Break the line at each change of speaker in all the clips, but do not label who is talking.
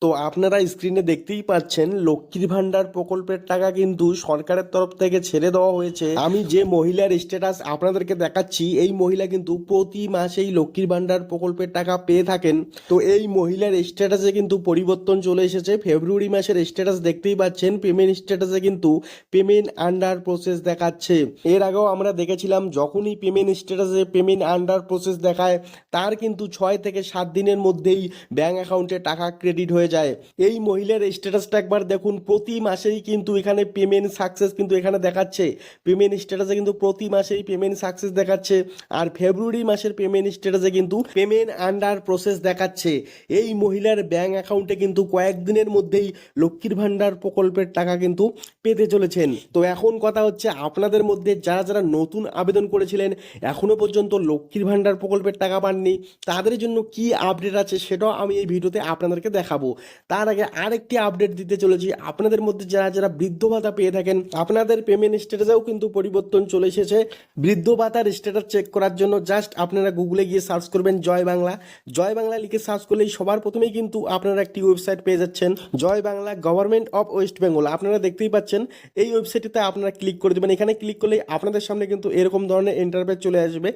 তো আপনারা স্ক্রিনে দেখতেই পাচ্ছেন লক্ষ্মীর ভান্ডার প্রকল্পের টাকা কিন্তু সরকারের তরফ থেকে ছেড়ে দেওয়া হয়েছে। আমি যে মহিলার স্ট্যাটাস আপনাদেরকে দেখাচ্ছি, এই মহিলা কিন্তু প্রতি মাসেই লক্ষ্মীর ভান্ডার প্রকল্পের টাকা পেয়ে থাকেন। তো এই মহিলার স্ট্যাটাসে কিন্তু পরিবর্তন চলে এসেছে। ফেব্রুয়ারি মাসের স্ট্যাটাস দেখতেই পাচ্ছেন, পেমেন্ট স্ট্যাটাসে কিন্তু পেমেন্ট আন্ডার প্রসেস দেখাচ্ছে। এর আগেও আমরা দেখেছিলাম যখনই পেমেন্ট স্ট্যাটাসে পেমেন্ট আন্ডার প্রসেস দেখায় তার কিন্তু 6 থেকে 7 দিনের মধ্যেই ব্যাঙ্ক অ্যাকাউন্টে টাকা ক্রেডিট হয়ে যায়। এই মহিলার স্ট্যাটাসটা একবার দেখুন, প্রতি মাসেই কিন্তু এখানে পেমেন্ট সাকসেস কিন্তু এখানে দেখাচ্ছে। পেমেন্ট স্ট্যাটাসে কিন্তু প্রতি মাসেই পেমেন্ট সাকসেস দেখাচ্ছে। আর ফেব্রুয়ারি মাসের পেমেন্ট স্ট্যাটাসে কিন্তু পেমেন্ট আন্ডার প্রসেস দেখাচ্ছে। এই মহিলার ব্যাঙ্ক অ্যাকাউন্টে কিন্তু কয়েকদিনের মধ্যেই লক্ষ্মীর ভান্ডার প্রকল্পের টাকা কিন্তু পেতে চলেছেন। তো এখন কথা হচ্ছে, আপনাদের মধ্যে যারা যারা নতুন আবেদন করেছিলেন এখনো পর্যন্ত লক্ষ্মীর ভান্ডার প্রকল্পের টাকা পাননি, তাদের জন্য কি আপডেট আছে সেটাও আমি এই ভিডিওতে আপনাদেরকে দেখাবো। তার আগে আরেকটি আপডেট দিতে চলেছি, আপনাদের মধ্যে যারা যারা বৃদ্ধ ভাতা পেয়ে থাকেন আপনাদের পেমেন্ট স্ট্যাটাসেও কিন্তু পরিবর্তন চলে এসেছে। বৃদ্ধ ভাতার স্ট্যাটাস চেক করার জন্য জাস্ট আপনারা গুগলে গিয়ে সার্চ করবেন জয় বাংলা। জয় বাংলা লিখে সার্চ করলেই সবার প্রথমেই কিন্তু আপনারা একটি ওয়েবসাইট পেয়ে যাচ্ছেন, Joy Bangla government of West Bengal. আপনারা দেখতেই পাচ্ছেন এই ওয়েবসাইটটিতে আপনারা ক্লিক করে দেবেন। এখানে ক্লিক করলেই আপনাদের সামনে কিন্তু এরকম ধরনের ইন্টারফেস চলে আসবে।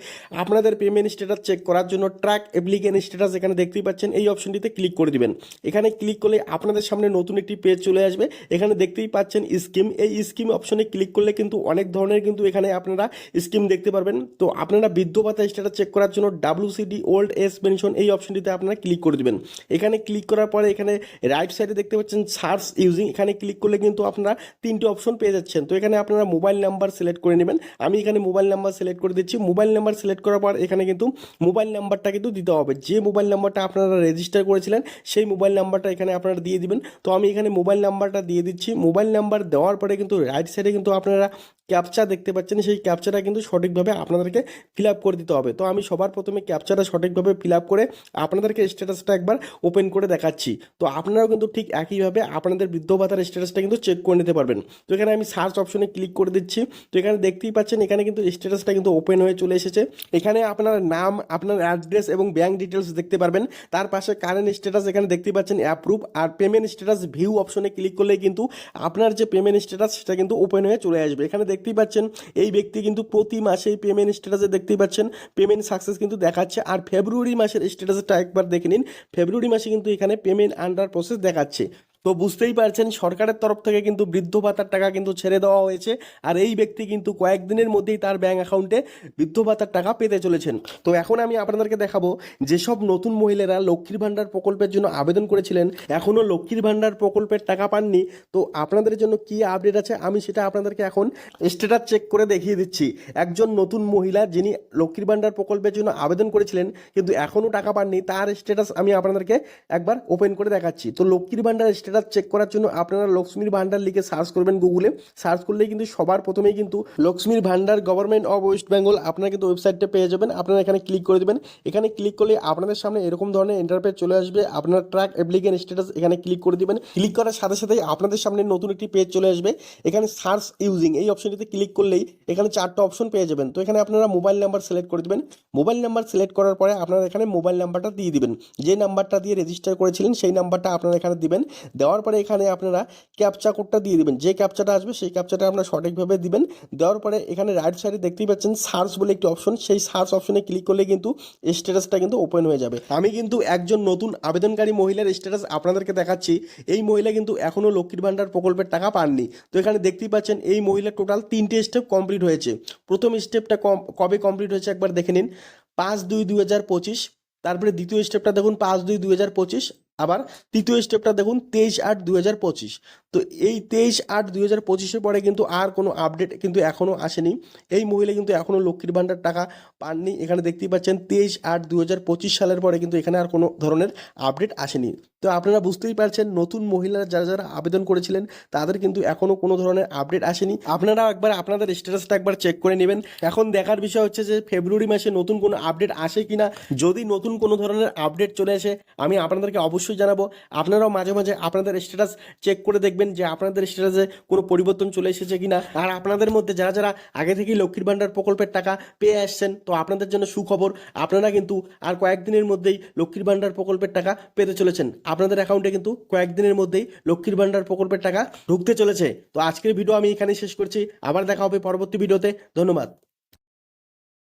আপনাদের পেমেন্ট স্ট্যাটাস চেক করার জন্য ট্র্যাক অ্যাপ্লিকেশন স্ট্যাটাস এখানে দেখতেই পাচ্ছেন, এই অপশনটিতে ক্লিক করে দিবেন। এখানে ক্লিক করলে আপনাদের সামনে নতুন একটি পেজ চলে আসবে। এখানে দেখতেই পাচ্ছেন স্কিম, এই স্কিম অপশনে ক্লিক করলে কিন্তু অনেক ধরনের কিন্তু এখানে আপনারা স্কিম দেখতে পারবেন। তো আপনারা বৃদ্ধ ভাতা স্ট্যাটাস চেক করার জন্য WCD ওল্ড এজ পেনশন এই অপশনটিতে আপনারা ক্লিক করে দিবেন। এখানে ক্লিক করার পরে এখানে রাইট সাইডে দেখতে পাচ্ছেন সার্চ ইউজিং, এখানে ক্লিক করলে কিন্তু আপনারা 3টি অপশন পেয়ে যাচ্ছেন। তো এখানে আপনারা মোবাইল নাম্বার সিলেক্ট করে নেবেন। আমি এখানে মোবাইল নাম্বার সিলেক্ট করে দিচ্ছি। মোবাইল নাম্বার সিলেক্ট করার পর এখানে কিন্তু মোবাইল নাম্বারটা কিন্তু দিতে হবে, যে মোবাইল নাম্বারটা আপনারা রেজিস্টার করেছিলেন সেই মোবাইল নাম্বারটা এখানে আপনারা দিয়ে দিবেন। তো আমি এখানে মোবাইল নাম্বারটা দিয়ে দিচ্ছি। মোবাইল নাম্বার দেওয়ার পরে কিন্তু রাইট সাইডে কিন্তু আপনারা ক্যাপচা দেখতে পাচ্ছেন, সেই ক্যাপচাটা কিন্তু সঠিকভাবে আপনাদেরকে ফিল আপ করে দিতে হবে। তো আমি সবার প্রথমে ক্যাপচাটা সঠিকভাবে ফিল আপ করে আপনাদেরকে স্ট্যাটাসটা একবার ওপেন করে দেখাচ্ছি। তো আপনারাও কিন্তু ঠিক একইভাবে আপনাদের বৃদ্ধ ভাতার স্ট্যাটাসটা কিন্তু চেক করে নিতে পারবেন। তো এখানে আমি সার্চ অপশনে ক্লিক করে দিচ্ছি। তো এখানে দেখতেই পাচ্ছেন এখানে কিন্তু স্ট্যাটাসটা কিন্তু ওপেন হয়ে চলে এসেছে। এখানে আপনার নাম, আপনার অ্যাড্রেস এবং ব্যাঙ্ক ডিটেলস দেখতে পারবেন। তার পাশে কারেন্ট স্ট্যাটাস এখানে দেখতেই পাচ্ছেন অ্যাপ্রুভ। আর পেমেন্ট স্ট্যাটাস ভিউ অপশনে ক্লিক করলে কিন্তু আপনার যে পেমেন্ট স্ট্যাটাস সেটা কিন্তু ওপেন হয়ে চলে আসবে। এখানে দেখতেই পাচ্ছেন এই ব্যক্তি কিন্তু প্রতি মাসেই পেমেন্ট স্ট্যাটাসে দেখতেই পাচ্ছেন পেমেন্ট সাকসেস কিন্তু দেখাচ্ছে। আর ফেব্রুয়ারি মাসের স্ট্যাটাসটা একবার দেখে নিন, ফেব্রুয়ারি মাসে কিন্তু এখানে পেমেন্ট আন্ডার প্রসেস দেখাচ্ছে। তো বুঝতেই পারছেন সরকারের তরফ থেকে কিন্তু বৃদ্ধ ভাতার টাকা কিন্তু ছেড়ে দেওয়া হয়েছে। আর এই ব্যক্তি কিন্তু কয়েকদিনের মধ্যেই তার ব্যাঙ্ক অ্যাকাউন্টে বৃদ্ধ ভাতার টাকা পেতে চলেছেন। তো এখন আমি আপনাদেরকে দেখাবো যেসব নতুন মহিলারা লক্ষ্মীর ভান্ডার প্রকল্পের জন্য আবেদন করেছিলেন এখনও লক্ষ্মীর ভান্ডার প্রকল্পের টাকা পাননি, তো আপনাদের জন্য কি আপডেট আছে আমি সেটা আপনাদেরকে এখন স্ট্যাটাস চেক করে দেখিয়ে দিচ্ছি। একজন নতুন মহিলা যিনি লক্ষ্মীর ভান্ডার প্রকল্পের জন্য আবেদন করেছিলেন কিন্তু এখনও টাকা পাননি, তার স্ট্যাটাস আমি আপনাদেরকে একবার ওপেন করে দেখাচ্ছি। তো লক্ষ্মীর ভান্ডার স্ট্যাটাস চেক করার জন্য আপনারা লক্ষ্মীর ভান্ডার লিখে সার্চ করবেন গুগলে। সার্চ করলেই কিন্তু সবার প্রথমেই কিন্তু লক্ষ্মীর ভান্ডার গভর্নমেন্ট অফ ওয়েস্ট বেঙ্গল আপনারা কিন্তু ওয়েবসাইটটা পেয়ে যাবেন। আপনারা এখানে ক্লিক করে দেবেন। এখানে ক্লিক করলে আপনাদের সামনে এরকম ধরনের ইন্টারফেস চলে আসবে। আপনার ট্র্যাক অ্যাপ্লিকেশন স্ট্যাটাস এখানে ক্লিক করে দিবেন। ক্লিক করার সাথে সাথেই আপনাদের সামনে নতুন একটি পেজ চলে আসবে। এখানে সার্চ ইউজিং এই অপশনটিতে ক্লিক করলেই এখানে 4টা অপশন পেয়ে যাবেন। তো এখানে আপনারা মোবাইল নাম্বার সিলেক্ট করে দেবেন। মোবাইল নাম্বার সিলেক্ট করার পরে আপনারা এখানে মোবাইল নাম্বারটা দিয়ে দিবেন, যে নাম্বারটা দিয়ে রেজিস্টার করেছিলেন সেই নাম্বারটা আপনারা এখানে দিবেন। দেওয়ার পরে এখানে আপনারা ক্যাপচা কোডটা দিয়ে দিবেন, যে ক্যাপচাটা আসবে সেই ক্যাপচাটা আপনারা সঠিকভাবে দিবেন। দেওয়ার পরে এখানে রাইট সাইডে দেখতেই পাচ্ছেন সার্চ বলে একটি অপশন, সেই সার্চ অপশনে ক্লিক করলে কিন্তু স্ট্যাটাসটা কিন্তু ওপেন হয়ে যাবে। আমি কিন্তু একজন নতুন আবেদনকারী মহিলার স্ট্যাটাস আপনাদেরকে দেখাচ্ছি। এই মহিলা কিন্তু এখনও লক্ষ্মীর ভান্ডার প্রকল্পের টাকা পাননি। তো এখানে দেখতেই পাচ্ছেন এই মহিলার টোটাল 3টে স্টেপ কমপ্লিট হয়েছে। প্রথম স্টেপটা কবে কমপ্লিট হয়েছে একবার দেখে নিন, 5/2/2025। তারপরে দ্বিতীয় স্টেপটা দেখুন 5/2/2025। আবার তৃতীয় স্টেপটা দেখুন 23/8/2025। তো এই 23/8/2025 পরে কিন্তু আর কোনো আপডেট কিন্তু এখনও আসেনি। এই মহিলা কিন্তু এখনও লক্ষ্মীর ভান্ডার টাকা পাননি। এখানে দেখতেই পাচ্ছেন 23/8/2025 সালের পরে কিন্তু এখানে আর কোনো ধরনের আপডেট আসেনি। তো আপনারা বুঝতেই পারছেন নতুন মহিলারা যারা যারা আবেদন করেছিলেন তাদের কিন্তু এখনও কোনো ধরনের আপডেট আসেনি। আপনারা একবার আপনাদের স্ট্যাটাসটা একবার চেক করে নেবেন। এখন দেখার বিষয় হচ্ছে যে ফেব্রুয়ারি মাসে নতুন কোনো আপডেট আসে কিনা। যদি নতুন কোনো ধরনের আপডেট চলে আসে আমি আপনাদেরকে অবশ্যই অবশ্যই জানাবো। আপনারাও মাঝে মাঝে আপনাদের স্ট্যাটাস চেক করে দেখবেন যে আপনাদের স্ট্যাটাসে কোনো পরিবর্তন চলে এসেছে কিনা। আর আপনাদের মধ্যে যারা যারা আগে থেকেই লক্ষ্মীর ভাণ্ডার প্রকল্পের টাকা পেয়ে আসছেন, তো আপনাদের জন্য সুখবর, আপনারা কিন্তু আর কয়েকদিনের মধ্যেই লক্ষ্মীর ভাণ্ডার প্রকল্পের টাকা পেতে চলেছেন। আপনাদের অ্যাকাউন্টে কিন্তু কয়েকদিনের মধ্যেই লক্ষ্মীর ভাণ্ডার প্রকল্পের টাকা ঢুকতে চলেছে। তো আজকের ভিডিও আমি এখানেই শেষ করছি, আবার দেখা হবে পরবর্তী ভিডিওতে। ধন্যবাদ।